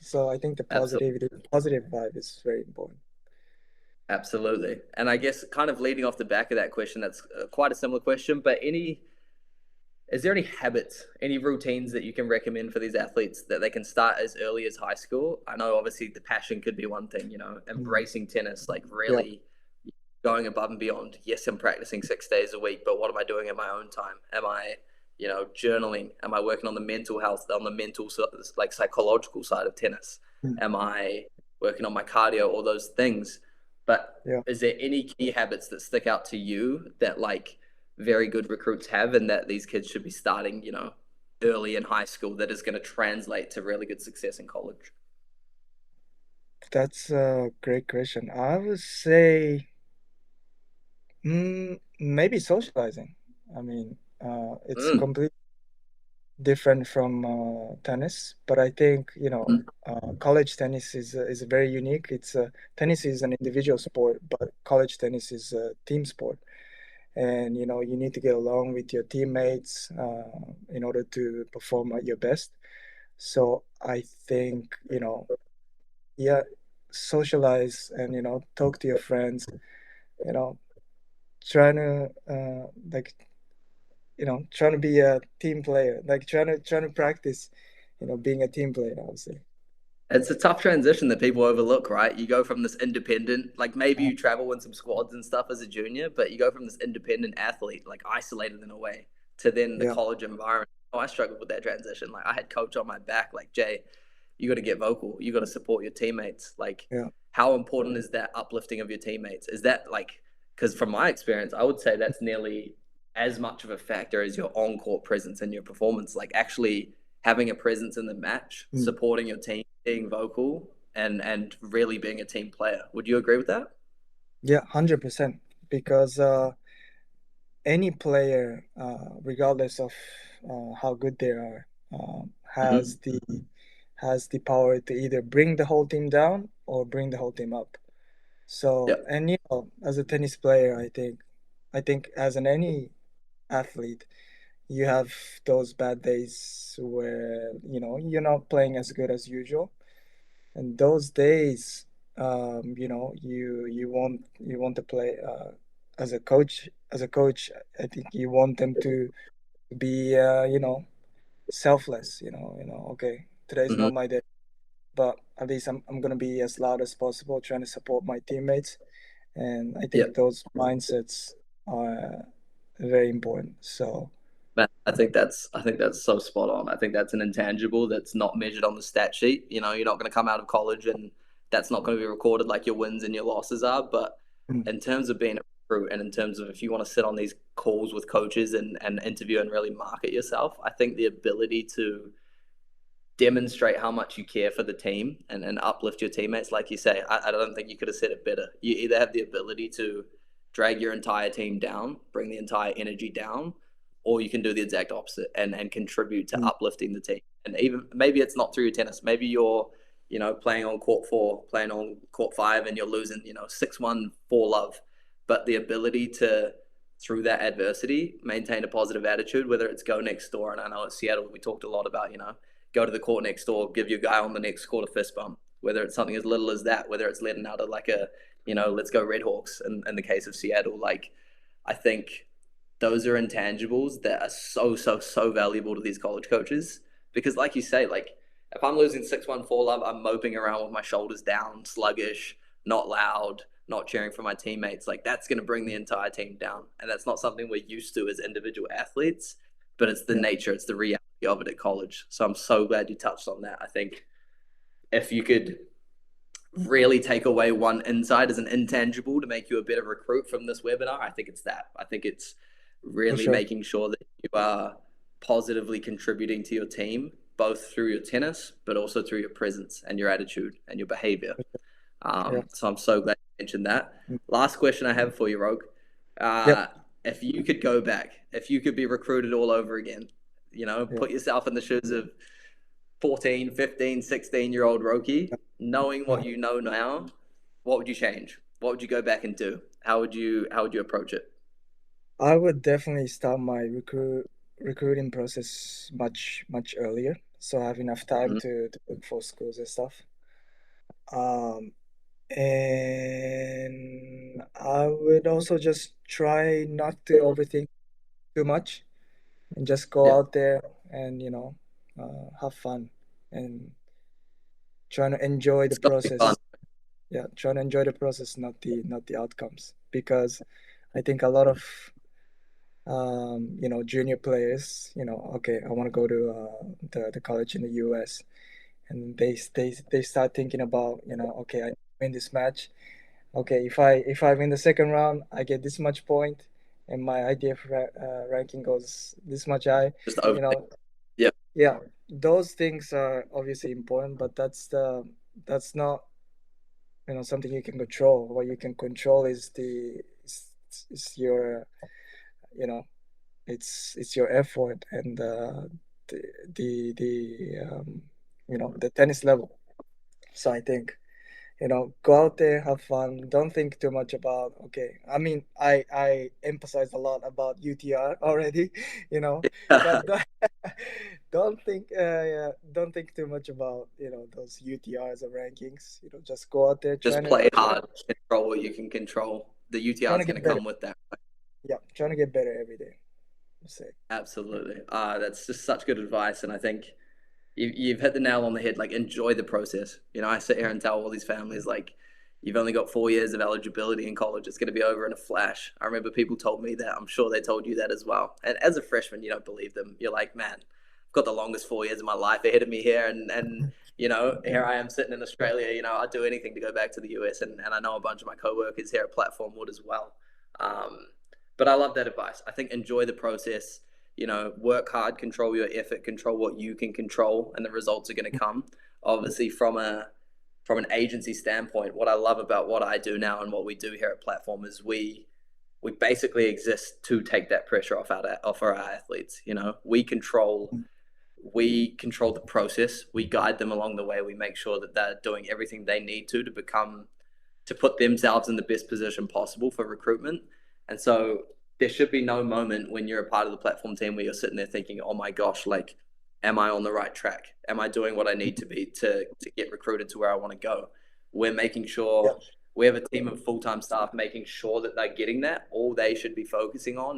So I think the Absolutely. positive vibe is very important. Absolutely. And I guess kind of leading off the back of that question, that's quite a similar question, but is there any habits, any routines that you can recommend for these athletes that they can start as early as high school? I know obviously the passion could be one thing, Mm. embracing tennis, like Yeah. really going above and beyond. Yes, I'm practicing 6 days a week, but what am I doing in my own time? Am I, journaling? Am I working on the mental health, on the mental, like psychological side of tennis? Mm. Am I working on my cardio, all those things? But Yeah. is there any key habits that stick out to you that like very good recruits have and that these kids should be starting, early in high school that is going to translate to really good success in college? That's a great question. I would say maybe socializing. I mean, it's Mm, completely different from tennis, but I think, mm, college tennis is very unique. Tennis is an individual sport, but college tennis is a team sport. And, you need to get along with your teammates in order to perform at your best. So I think, yeah, socialize and, talk to your friends, you know, trying to trying to be a team player, like trying to practice, being a team player, I would say. It's a tough transition that people overlook, right? You go from this independent, like maybe Uh, you travel in some squads and stuff as a junior, but you go from this independent athlete, like isolated in a way, to then the yeah, college environment. Oh, I struggled with that transition. Like I had coach on my back, like Jay, you got to get vocal. You got to support your teammates. Like, yeah, how important is that uplifting of your teammates? Is that like, because from my experience, I would say that's nearly as much of a factor as your on court presence and your performance. Like, actually having a presence in the match, mm, supporting your team, being vocal, and really being a team player. Would you agree with that? yeah, 100%. Because any player, regardless of how good they are, Mm-hmm. has the power to either bring the whole team down or bring the whole team up. So, Yep. and as a tennis player, I think as an any athlete, you have those bad days where you're not playing as good as usual, and those days, you want to play as a coach. I think you want them to be selfless. Okay, today's Mm-hmm. not my day, but at least I'm gonna be as loud as possible, trying to support my teammates, and I think Yep. those mindsets are very important. So Man, I think that's so spot on. I think that's an intangible that's not measured on the stat sheet. You're not going to come out of college and that's not going to be recorded like your wins and your losses are. But mm, in terms of being a recruit and in terms of if you want to sit on these calls with coaches and interview and really market yourself, I think the ability to demonstrate how much you care for the team and uplift your teammates. Like you say, I don't think you could have said it better. You either have the ability to drag your entire team down, bring the entire energy down, or you can do the exact opposite and contribute to mm, uplifting the team. And even maybe it's not through your tennis. Maybe you're, playing on court four, playing on court five, and you're losing, 6-1 4-love. But the ability to through that adversity, maintain a positive attitude, whether it's go next door. And I know at Seattle, we talked a lot about, go to the court next door, give your guy on the next court a fist bump, whether it's something as little as that, whether it's letting out a, like a, let's go Redhawks in the case of Seattle. Like, I think those are intangibles that are so, so, so valuable to these college coaches. Because, like you say, like, if I'm losing 6-1 4-love, I'm moping around with my shoulders down, sluggish, not loud, not cheering for my teammates. Like, that's going to bring the entire team down. And that's not something we're used to as individual athletes, but it's the yeah, nature, it's the reality of it at college. So I'm so glad you touched on that. I think if you could really take away one insight as an intangible to make you a better recruit from this webinar, I think it's that. I think it's for really sure. making sure that you are positively contributing to your team, both through your tennis, but also through your presence and your attitude and your behavior. Yeah. So I'm so glad you mentioned that. Mm. Last question I have for you, Rogue. Yep. If you could go back, if you could be recruited all over again, Yeah. put yourself in the shoes of 14, 15, 16-year-old Roki, knowing what Uh, you know now, what would you change? What would you go back and do? How would you approach it? I would definitely start my recruiting process much earlier, so I have enough time Mhm. to look for schools and stuff. Um, and I would also just try not to overthink too much and just go Yeah, out there and have fun and trying to enjoy the it's got to be fun. process. Yeah, trying to enjoy the process, not the outcomes, because I think a lot of junior players, okay, I want to go to the college in the US, and they start thinking about, okay, I win this match. Okay, if I win the second round, I get this much point, and my IDF ranking goes this much high. Just You overthink. know, Yeah, yeah, those things are obviously important, but that's not something you can control. What you can control is your you know it's your effort and the the tennis level. So I think go out there, have fun, don't think too much about, okay, I mean, I emphasized a lot about UTR already, but don't think too much about those UTRs or rankings. Just go out there just trying to play hard, control what you can control. The UTR trying is to going to get better. come with that. Yeah, trying to get better every day. Let's say. Absolutely. That's just such good advice, and I think you've hit the nail on the head. Like, enjoy the process. I sit here and tell all these families, like, you've only got 4 years of eligibility in college. It's going to be over in a flash. I remember people told me that. I'm sure they told you that as well. And as a freshman, you don't believe them. You're like, man, I've got the longest 4 years of my life ahead of me here, and here I am sitting in Australia. I'd do anything to go back to the US, and I know a bunch of my coworkers here at Platform would as well. Um, but I love that advice. I think enjoy the process. Work hard, control your effort, control what you can control, and the results are going to come. Obviously, from an agency standpoint, what I love about what I do now and what we do here at Platform is we basically exist to take that pressure off our athletes. We control the process. We guide them along the way. We make sure that they're doing everything they need to put themselves in the best position possible for recruitment. And so there should be no moment when you're a part of the platform team where you're sitting there thinking, oh my gosh, like, am I on the right track? Am I doing what I need to be to get recruited to where I want to go? We're making Yeah, sure we have a team of full-time staff making sure that they're getting that. All they should be focusing on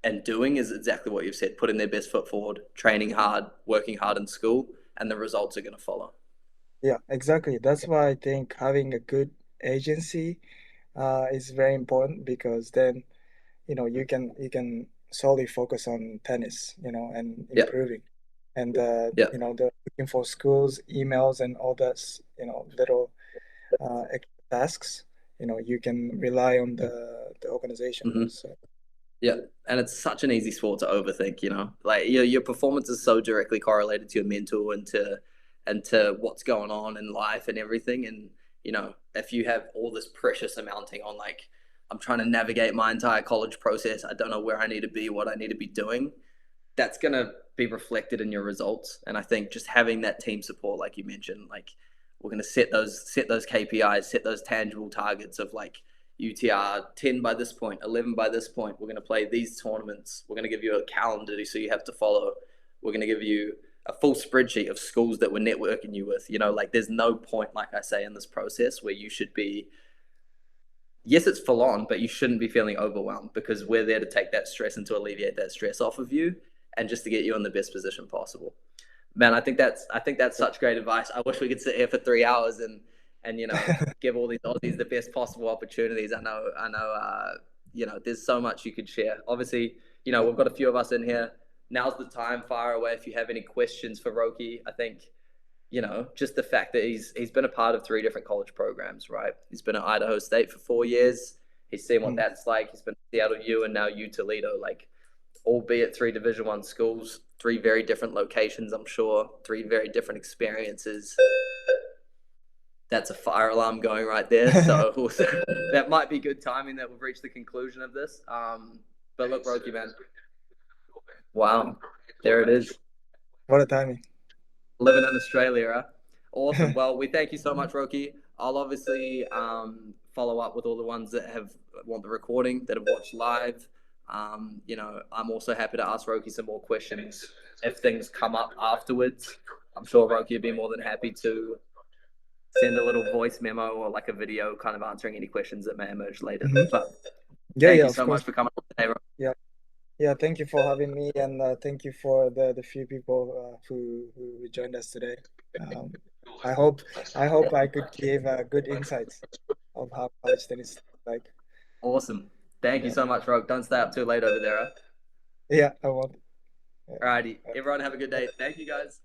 and doing is exactly what you've said, putting their best foot forward, training hard, working hard in school, and the results are going to follow. yeah, exactly. That's why I think having a good agency is very important, because then you can solely focus on tennis, and Yeah, improving, and yeah. the looking for schools, emails, and all that, little extra tasks. You can rely on the organization. Mm-hmm. So Yeah, and it's such an easy sport to overthink. Like your performance is so directly correlated to your mental and to what's going on in life and everything. And if you have all this precious amounting on, like, I'm trying to navigate my entire college process, I don't know where I need to be, what I need to be doing, that's going to be reflected in your results. And I think just having that team support, like you mentioned, like, we're going to set those KPIs, set those tangible targets of, like, UTR 10 by this point, 11 by this point. We're going to play these tournaments. We're going to give you a calendar so you have to follow. We're going to give you a full spreadsheet of schools that we're networking you with. Like, there's no point, like I say, in this process where you should be, yes, it's full on, but you shouldn't be feeling overwhelmed, because we're there to take that stress and to alleviate that stress off of you, and just to get you in the best position possible. Man, I think that's such great advice. I wish we could sit here for 3 hours and give all these Aussies the best possible opportunities. I know. There's so much you could share. Obviously, we've got a few of us in here. Now's the time. Fire away if you have any questions for Roki. I think just the fact that he's been a part of 3 different college programs, right? He's been at Idaho State for 4 years. He's seen what mm, that's like. He's been at Seattle U and now U Toledo, like, albeit 3 Division 1 schools. three very different locations, I'm sure, three very different experiences. That's a fire alarm going right there. So that might be good timing that we've reached the conclusion of this. But look, Roki, man. Wow. There it is. What a timing. Living in Australia, huh? Awesome. Well, we thank you so much, Roki. I'll obviously follow up with all the ones that have want the recording, that have watched live. I'm also happy to ask Roki some more questions if things come up afterwards. I'm sure Roki would be more than happy to send a little voice memo or like a video kind of answering any questions that may emerge later. Mhm. But Yeah, thank yeah, you of so course. much for coming on today, Roki. Yeah. Yeah, thank you for having me, and thank you for the few people who joined us today. Um, I hope I could give good insights of how college tennis is like. Awesome. Thank you Yeah, so much, Roke. Don't stay up too late over there. Huh? yeah, I want. Yeah. Alrighty. Everyone have a good day. Thank you, guys.